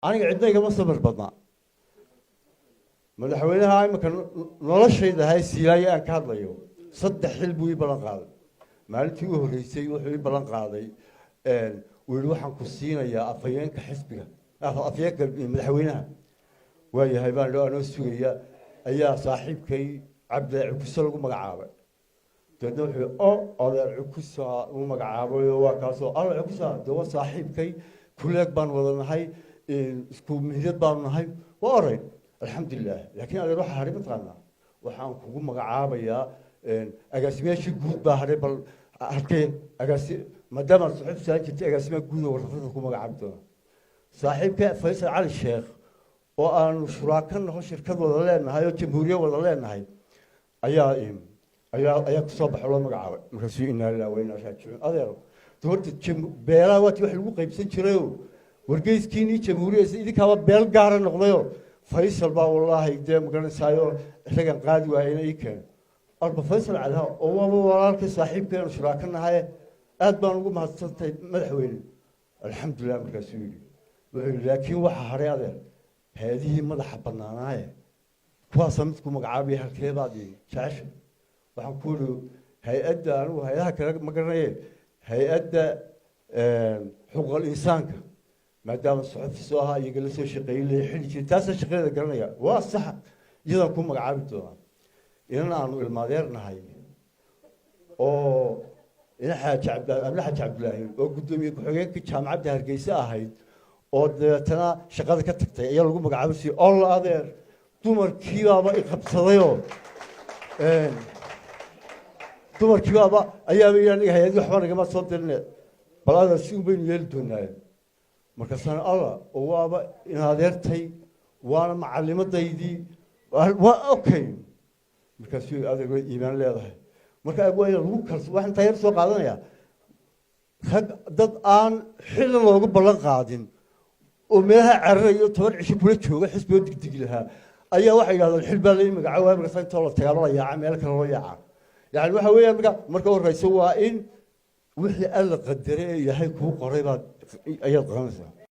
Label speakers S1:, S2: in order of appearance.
S1: aniga cidna igama samir badna madaxweynaha imika noloshayda hay siilaayo aan ka hadlayo 3 xil buu ii ballan qaaday maalintii u horeysay wuxuu ii ballan qaaday weli waxaan ku siinayaa afhayeenka xisbiga afhayeenka madaxweynaha waayahay baan anoo sugaya ayaa saaxiibkay cabdilaahi cukuso lagu magacaabay dadna wuxuu odaal cukuso uu magacaabay waa kaasoo alla cukuso dawa saaxiibkay kuleeg baan wadanahay isku mihdad baan nahay waa oray alxamdulilah laakiin adeer waxa haray mataqaanaa waxaan kugu magacaabayaa agaasimeyaashii guud baa haray bal halkee agaasi maadaama suxuuf saan jirtay agaasimaha guud oo warfada ku magacaabi doona saaxiibka faysal cali sheekh oo aanu shuraaka naho shirkad wada leenahay oo jamhuuriyad wada leenahay ayaa ku soo baxay loo magacaabay markaasuu inaa lillahi wa inaa ilaihi raajicuun adeer horta beelaha waati wax lagu qaybsan jirayoo wargeyskiinii jamhuuriyadda idinkaaba beel gaara noqdayoo faysal baa wallaahi dee magaranaysaayoo isagan qaadi waayena ii keenay arba faysal caliha oo waaba walaalkay saaxiibkeenu shuraaka nahaye aad baan ugu mahadsantahay madaxweyne alxamdulilah markaasuu yidhi wuxuu yidhi laakiin waxa haray adeer hay-adihii madaxa bannaanaaye kuwaasaa midku magacaabaya halkee baad jecesha waxaan ku yidhi hay-adda anigu hay-adaha kale ma garanaye hay-adda xuquuqal insaanka maadaama suxufi soo ahaa iyaga la soo shaqeeyey la xili jiray taasaan shaqadeeda garanaya waa sax iyadaan ku magacaabi doonaa inan aanu ilmaadeernahay oo ina xaaji cabdilaahi oo guddoomiye ku-xigeenka jaamacadda hargeysa ahayd oo dabeetana shaqada ka tagtay ayaa lagu magacaabay si ol adeer dumarkiibaaba iqabsadayoo dumarkiibaaba ayaaba yidhi aniga hay-adii waxba nagama soo dirine bal adeer si un baynu yeeli doonaaye markaasana alla oo waaba inadeertay waana macallimadaydii waa okay markaasuu adeeg way iimaan leedahay marka waa in lagu kalso waxaan tayar soo qaadanayaa rag dad aan xilli loogu ballan qaadin oo meelaha cararayo 10 cisho kula jooga xisbiga digdig lahaa ayaa waxay yiraahdaan xil baa la magacaabay markaas inta la tagaalo la yaaca meel kale loo yaaca yani waxa weeyaan marka horeysa waa in wixii alla qadaray yahay ku qoray baad ayaad qabanaysaa